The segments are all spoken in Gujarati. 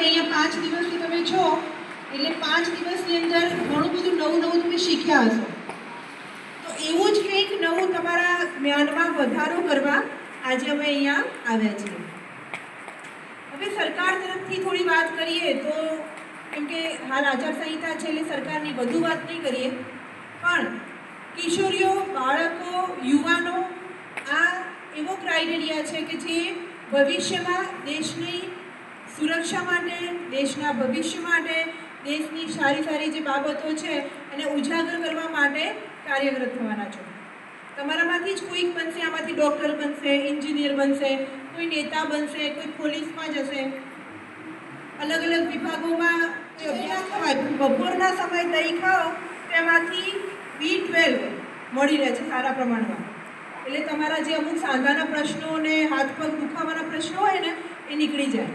અહીંયા 5 દિવસથી તમે છો એટલે 5 દિવસની અંદર ઘણું બધું નવું તમે શીખ્યા હશો. તો એવું જ કંઈક નવું તમારા જ્ઞાનમાં વધારો કરવા આજે અમે અહીંયા આવ્યા છીએ. હવે સરકાર તરફથી થોડી વાત કરીએ તો કેમ કે હાલ આચારસંહિતા છે એટલે સરકારની વધુ વાત નહીં કરીએ, પણ કિશોરીઓ, બાળકો, યુવાનો આ એવો ક્રાઇટેરિયા છે કે જે ભવિષ્યમાં દેશની સુરક્ષા માટે, દેશના ભવિષ્ય માટે, દેશની સારી જે બાબતો છે એને ઉજાગર કરવા માટે કાર્યરત થવાના છો. તમારામાંથી જ કોઈક બનશે, આમાંથી ડૉક્ટર બનશે, એન્જિનિયર બનશે, કોઈ નેતા બનશે, કોઈ પોલીસમાં જશે, અલગ વિભાગોમાં અભ્યાસ થવાય. બપોરના સમય દહીં ખાઓ તેમાંથી B12 મળી રહે છે સારા પ્રમાણમાં. એટલે તમારા જે અમુક સાંધાના પ્રશ્નો અને હાથ પગ દુખાવાના પ્રશ્નો હોય ને એ નીકળી જાય.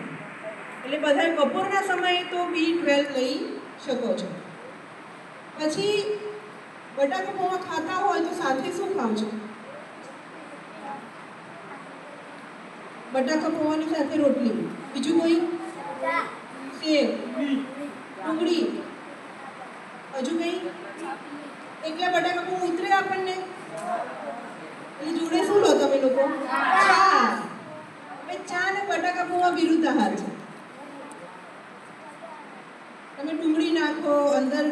એટલે બધાએ બપોરના સમયે તો B12 લઈ શકો છો. પછી બટાકા પૌવા ખાતા હોય તો સાથે શું ખાવ છો? બટાકા પૌવાની સાથે રોટલી, બીજું કોઈ? સેવ, ડુંગળી, હજુ કંઈ? એકલા બટાકા પૌવા ઉતરે આપણને? એટલે જોડે શું લો તમે લોકો? ચા. હવે ચા ને બટાકા પૌવા વિરુદ્ધ આહાર છે. તમે ડુંગળી નાખો, અંદર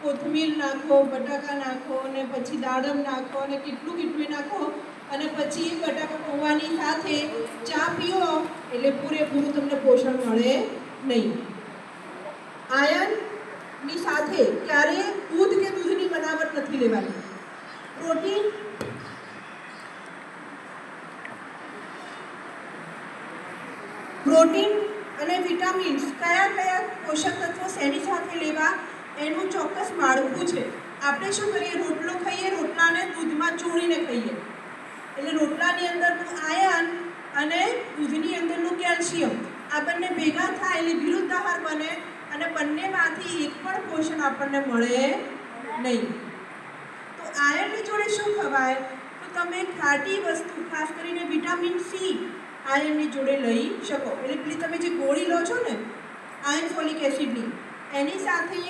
કોથમીર નાખો, બટાકા નાખો, અને પછી દાડમ નાખો, અને કેટલું નાખો, અને પછી બટાકા પૌવાની સાથે ચા પીઓ એટલે પૂરેપૂરું તમને પોષણ મળે નહીં. આયર્નની સાથે ક્યારેય દૂધ કે દૂધની બનાવટ નથી લેવાની. પ્રોટીન અને વિટામિન્સ કયા પોષક તત્વો શેની સાથે લેવા એનું ચોક્કસ માળખું છે. આપણે શું કરીએ? રોટલો ખાઈએ, રોટલાને દૂધમાં ચોળીને ખાઈએ એટલે રોટલાની અંદરનું આયર્ન અને દૂધની અંદરનું કેલ્શિયમ આ બંને ભેગા થાય એટલે વિરુદ્ધ આહાર બને, અને બંનેમાંથી એક પણ પોષણ આપણને મળે નહીં. તો આયર્નની જોડે શું ખવાય? તો તમે ખાટી વસ્તુ, ખાસ કરીને વિટામિન સી આયર્નની જોડે લઈ શકો. એટલે પેલી તમે જે ગોળી લો છો ને આયર્ન ફોલિક એસિડની, એની સાથે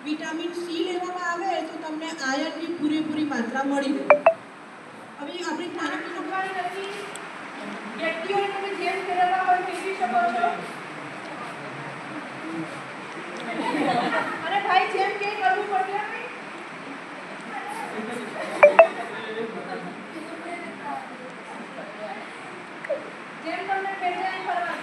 વિટામિન સી લેવામાં આવે તો તમને આયર્નની પૂરેપૂરી માત્રા મળી રહે. હવે આપણી ખાનાની દુકાન નથી, વ્યક્તિઓને તમે જેમ કરાવવા હોય પીવી શકો છો, અને ભાઈ જેમ કે કરવું પડે જેમ તમને પેટલાઈન કરવાની.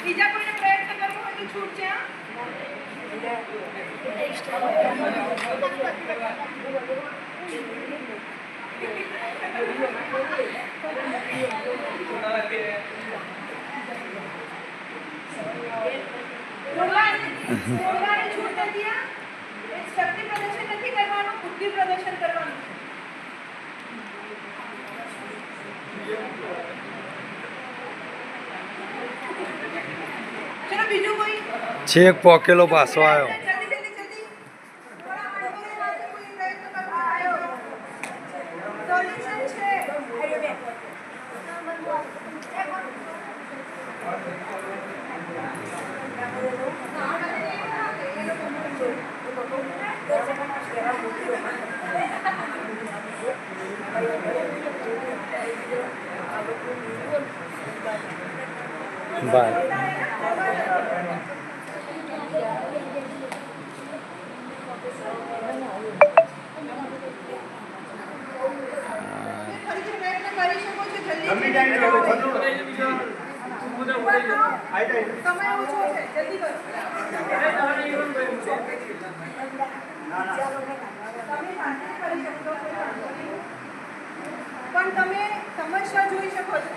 બીજા કોઈને પ્રયત્ન કરવો હોય તો છૂટ છે. છૂટ નથી. શક્તિ પ્રદર્શન નથી કરવાનું, બુદ્ધિ પ્રદર્શન કરવાનું. ચલો બીજું કોઈ છેક પોકેલો પાછો આવ્યો. બાય. પણ તમે સમસ્યા જોઈ શકો છો.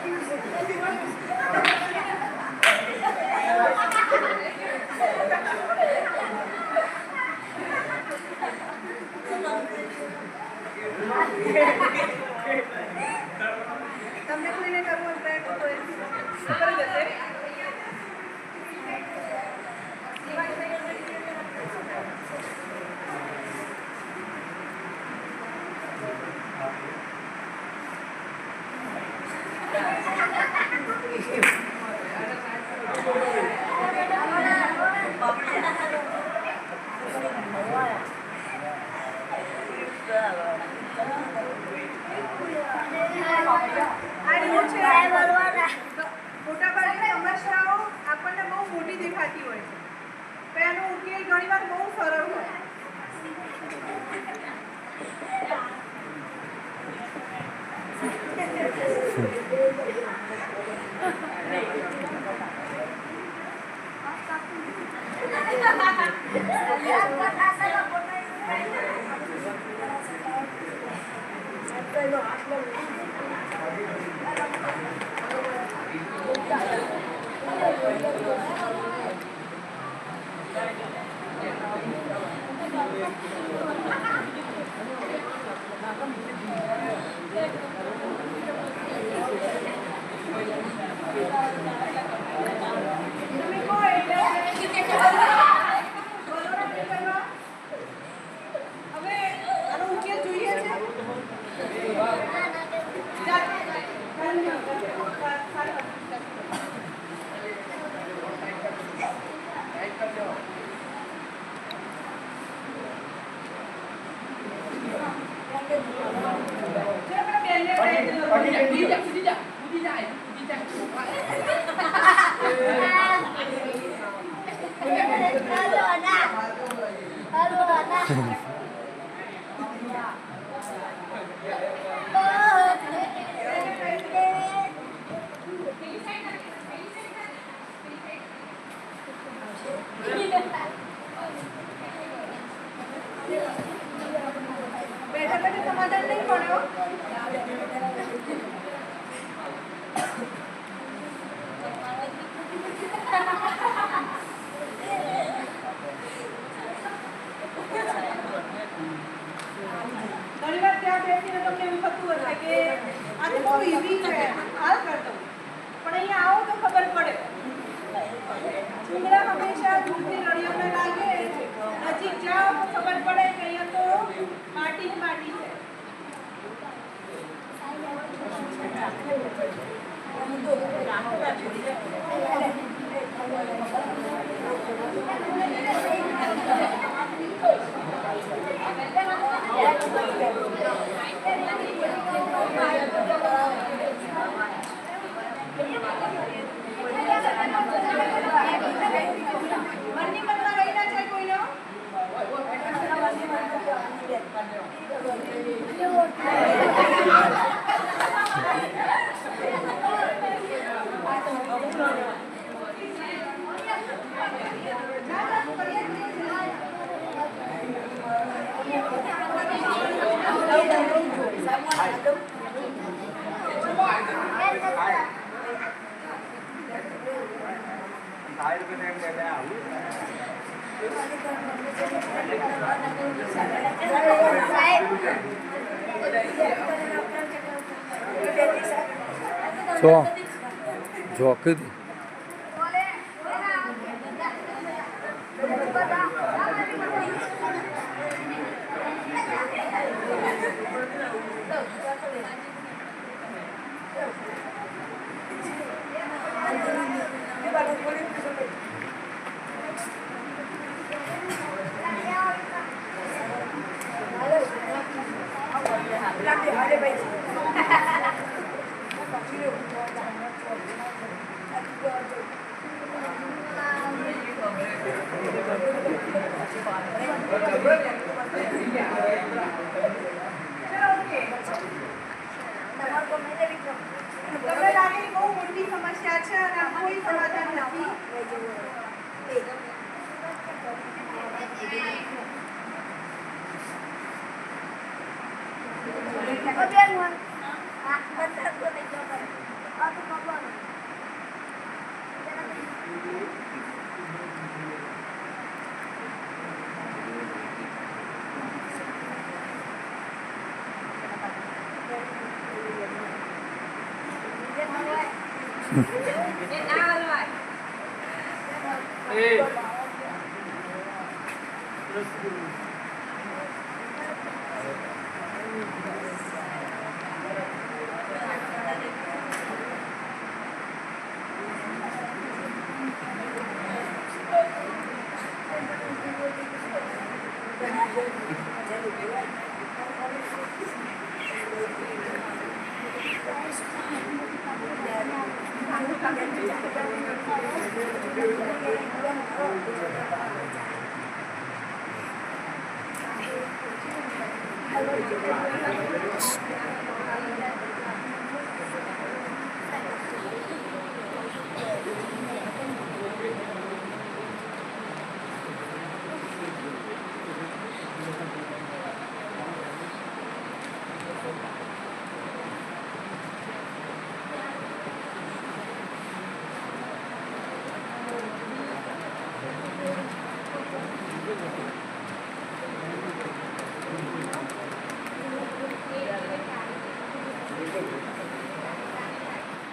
તમને કોઈને કરવું પ્રયત્ન તો કરી જશે. મોટાભાગની સમસ્યાઓ આપણને બહુ મોટી દેખાતી હોય છે, પણ એનો ઉકેલ ઘણીવાર બહુ સરળ હોય. સમાધાન નહીં પડ્યો. ઘણીવાર ત્યાં બેસીને તમને એવું થતું હશે કે આ તો બહુ ઈઝી છે, હાલ કરતો, પણ અહીંયા આવો તો ખબર પડે. ચૂંદડા હંમેશા દૂરથી રળિયોને લાગે, નજીક જાઓ તો ખબર પડે કે અહીંયા તો માટી જ માટી છે. મનની મનમાં રહી ના જાય કોઈનો. જો કીધું તમને લાગે બહુ મોટી સમસ્યા છે અને કોઈ સમાધાન નથી.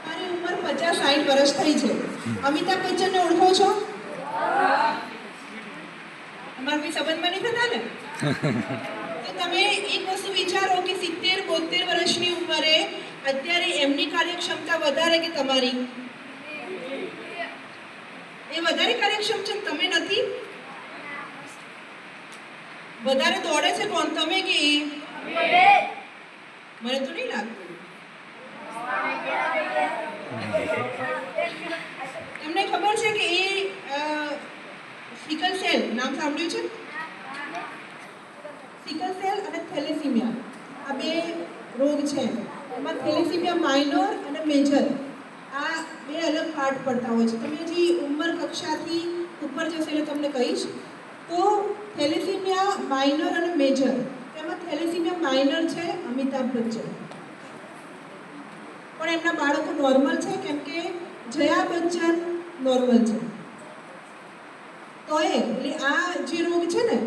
મારી ઉંમર 50-60 વર્ષ થઈ છે. અમિતાભ બચ્ચનને ઓળખો છો? અમારા કોઈ સંબંધમાં નહીં થતા ને? તો તમે એક વસ્તુ વિચારો કે 70-72 વર્ષની ઉંમરે અત્યારે એમની કાર્યક્ષમતા વધારે કે તમારી? એ વધારે કાર્યક્ષમ છે, તમે નથી? વધારે દોડે છે કોણ, તમે કે એ? મને તો નહીં લાગતું. એમને ખબર છે કે એ સિકલ સેલ નામ સાંભળ્યું છે? સિકલ સેલ અને થેલેસીમિયા આ બે રોગ છે. એમાં થેલેસીમિયા માઇનોર અને મેજર આ બે અલગ પાર્ટ પડતા હોય છે. તમે જે ઉંમર કક્ષાથી ઉપર જશો એટલે તમને કહીશ. તો થેલેસીમિયા માઇનર અને મેજર, તેમાં થેલેસીમિયા માઇનર છે અમિતાભ બચ્ચન, પણ એમના બાળકો નોર્મલ છે કેમ કે જયા બચ્ચન નોર્મલ છે. તો એટલે આ જે રોગ છે ને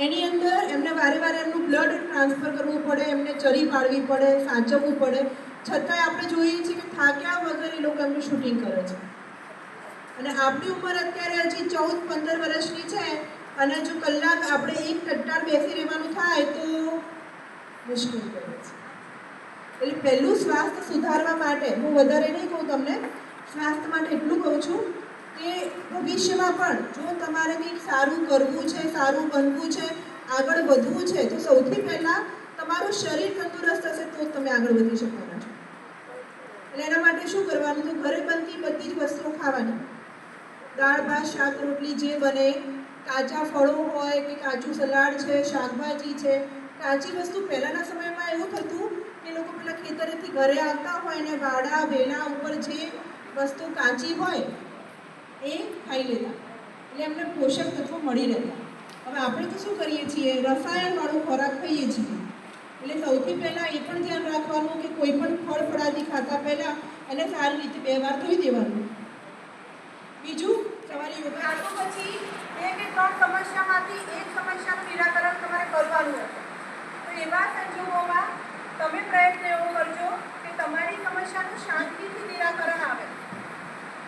એની અંદર એમને વારે વારે એમનું બ્લડ ટ્રાન્સફર કરવું પડે, એમને ચરી પાડવી પડે, સાચવવું પડે. છતાંય આપણે જોઈએ છીએ કે થાક્યા વગર એ લોકો એમનું શૂટિંગ કરે છે. અને આપણી ઉંમર અત્યારે હજી 14-15 વર્ષની છે અને જો કલાક આપણે એક ટટ્ટાર બેસી રહેવાનું થાય તો મુશ્કેલ પડે છે. એટલે પહેલું સ્વાસ્થ્ય સુધારવા માટે હું વધારે નહીં કહું તમને, સ્વાસ્થ્ય માટે એટલું કહું છું કે ભવિષ્યમાં પણ જો તમારે કંઈક સારું કરવું છે, સારું બનવું છે, આગળ વધવું છે તો સૌથી પહેલાં તમારું શરીર તંદુરસ્ત હશે તો જ તમે આગળ વધી શકવાના છો. એટલે એના માટે શું કરવાનું, તો ઘરે બનતી બધી જ વસ્તુઓ ખાવાની. દાળ ભાત શાક રોટલી જે બને, કાચા ફળો હોય કે કાચું સલાડ છે, શાકભાજી છે, કાચી વસ્તુ. પહેલાંના સમયમાં એવું થતું કે લોકો પેલા ખેતરેથી ઘરે આવતા હોય ને વાડા વેલા ઉપર જે વસ્તુ કાચી હોય એ ખાઈ લેતા, એટલે એમને પોષક તત્વો મળી રહેતા. હવે આપણે તો શું કરીએ છીએ, રસાયણવાળો ખોરાક ખાઈએ છીએ. એટલે સૌથી પહેલાં એ પણ ધ્યાન રાખવાનું કે કોઈ પણ ફળ ફળાદી ખાતા પહેલાં એને સારી રીતે 2 વાર ધોઈ દેવાનું. બીજું સવારે યોગા તો પછી 2 કે 3 સમસ્યામાંથી એક સમસ્યાનું નિરાકરણ તમારે કરવાનું હશે. તો એવા સંજોગોમાં તમે પ્રયત્ન એવો કરજો કે તમારી સમસ્યાનું શાંતિથી નિરાકરણ આવે.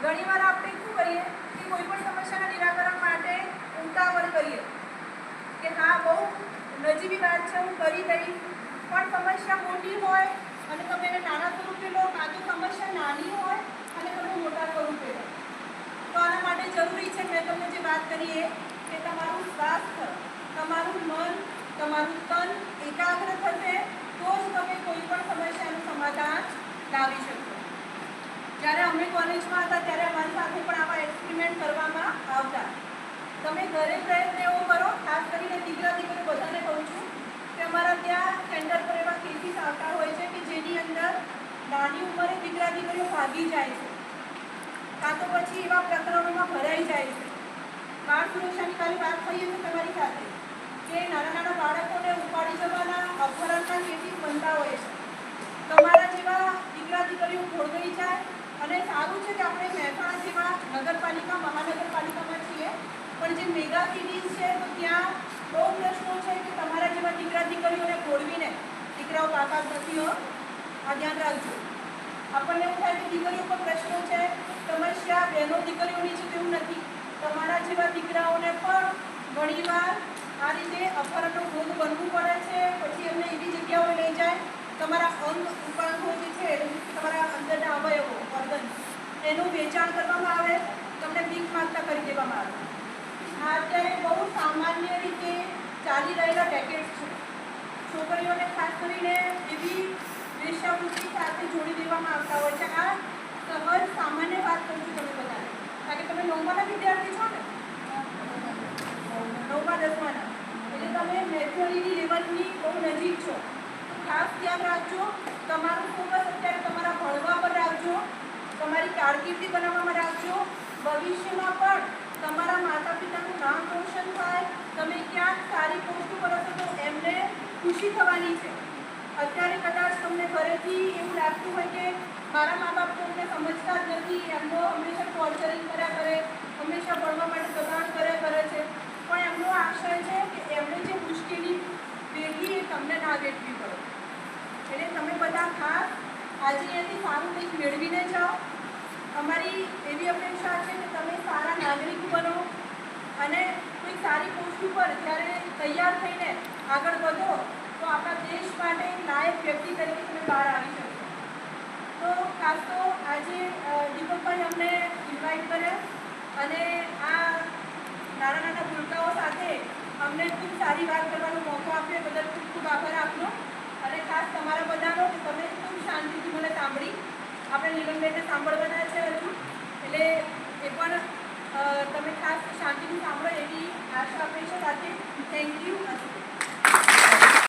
ઘણીવાર આપણે શું કરીએ કે કોઈ પણ સમસ્યાના નિરાકરણ માટે ઉતાવળ કરીએ કે હા બહુ નજીવી વાત છે, હું કરી દઈશ. પણ સમસ્યા મોટી હોય અને તમે એને નાના સ્વરૂપે લો, કાં તો સમસ્યા નાની હોય અને તમે મોટા સ્વરૂપે લો. તો આના માટે જરૂરી છે, મેં તમને જે વાત કરી એ કે તમારું સ્વાસ્થ્ય, તમારું મન, તમારું તન એકાગ્ર થશે તો જ તમે કોઈ પણ સમસ્યાનું સમાધાન લાવી શકશો. જ્યારે અમે કોલેજમાં હતા ત્યારે અમારી સાથે પણ આવા એક્સપેરિમેન્ટ કરવામાં આવતા. તમે ઘરે પ્રયત્ન એવો કરો, ખાસ કરીને દીકરા દીકરીઓ બધાને કહું છું કે અમારા ત્યાં સેન્ટર પર એવા કેસીસ આવતા હોય છે કે જેની અંદર નાની ઉંમરે દીકરા દીકરીઓ ભાગી જાય છે, કાં તો પછી એવા પ્રકરણોમાં ભરાઈ જાય છે. બાળ સુરક્ષાની ખાલી વાત થઈએ તો તમારી સાથે કે નાના નાના બાળકોને ઉપાડી જવાના અપહરણના કેસીસ બનતા હોય છે. તમારા જેવા દીકરા દીકરીઓ ભોળવાઈ જાય. અને સારું છે કે આપણે મહેસાણા જેવા નગરપાલિકા મહાનગરપાલિકામાં છીએ, પણ જે મેગા સિટીઝ છે તો ત્યાં બહુ પ્રશ્નો છે કે તમારા જેવા દીકરા દીકરીઓને ભોળવીને દીકરાઓ બાકાત નથી હો, આ ધ્યાન રાખજો. આપણને એવું થાય કે દીકરીઓ પર પ્રશ્નો છે, સમસ્યા બહેનો દીકરીઓની છે, તેવું નથી. તમારા જેવા દીકરાઓને પણ ઘણીવાર આ રીતે અપહરણનો ભોગ બનવું પડે છે. પછી એમને એવી જગ્યાઓ લઈ જાય, તમારા અંગ ઉપાંગો જે છે, તમારા અંદરના અવયવો ઓર્ગન એનું વેચાણ કરવામાં આવે, તમને ભીખ માંગતા કરી દેવામાં આવે. આ અત્યારે બહુ સામાન્ય રીતે ચાલી રહેલા રેકેટ છે. છોકરીઓને ખાસ કરીને એવી વેશ્યાવૃત્તિ સાથે જોડી દેવામાં આવતા હોય છે. આ સહજ સામાન્ય વાત કરું છું તમે બધાને, કારણ કે તમે 9માના વિદ્યાર્થી છો ને, 9મા 10માના, એટલે તમે મેચ્યોરિટી લેવલની બહુ નજીક છો. તો ખાસ ધ્યાન રાખજો, તમારું ફોકસ અત્યારે તમારા ભણવા પર રાખજો, તમારી કારકિર્દી બનાવવામાં રાખજો. ભવિષ્યમાં પણ તમારા માતા પિતાનું નામ રોશન થાય, તમે ક્યાંક સારી પોસ્ટ ઉપર હશો તો એમને ખુશી થવાની છે. અત્યારે કદાચ તમને ઘરેથી એવું લાગતું હોય કે મારા મા બાપ તો અમને સમજતા જ નથી, એમનો હંમેશા ટોર્ચરિંગ કર્યા કરે, હંમેશા ભણવા માટે દબાણ કર્યા કરે છે, પણ એમનો આશય છે કે એમને જે મુશ્કેલી વેઠી એ તમને ના વેઠવી પડે. એટલે તમે બધા ખાસ આજે અહીંયાથી સારું કંઈક મેળવીને જાઓ. અમારી એવી અપેક્ષા છે કે તમે સારા નાગરિક બનો અને કોઈ સારી પોસ્ટ ઉપર જ્યારે તૈયાર થઈને આગળ વધો તો આપણા દેશ માટે લાયક વ્યક્તિ તરીકે તમે બહાર આવી શકો. તો ખાસ તો આજે દીપકભાઈ અમને ઇન્વાઇટ કર્યા અને આ નાના નાના ભૂલકાઓ સાથે અમને ખૂબ સારી વાત કરવાનો મોકો આપ્યો, બદલ ખૂબ ખૂબ આભાર આપનો. અને ખાસ તમારા બધાનો કે તમે ખૂબ શાંતિથી મને સાંભળી. આપણે નીલમબેનને સાંભળવાના છે હજુ, એટલે એ પણ તમે ખાસ શાંતિથી સાંભળો એવી આશા અપેક્ષા સાથે થેન્ક યુ.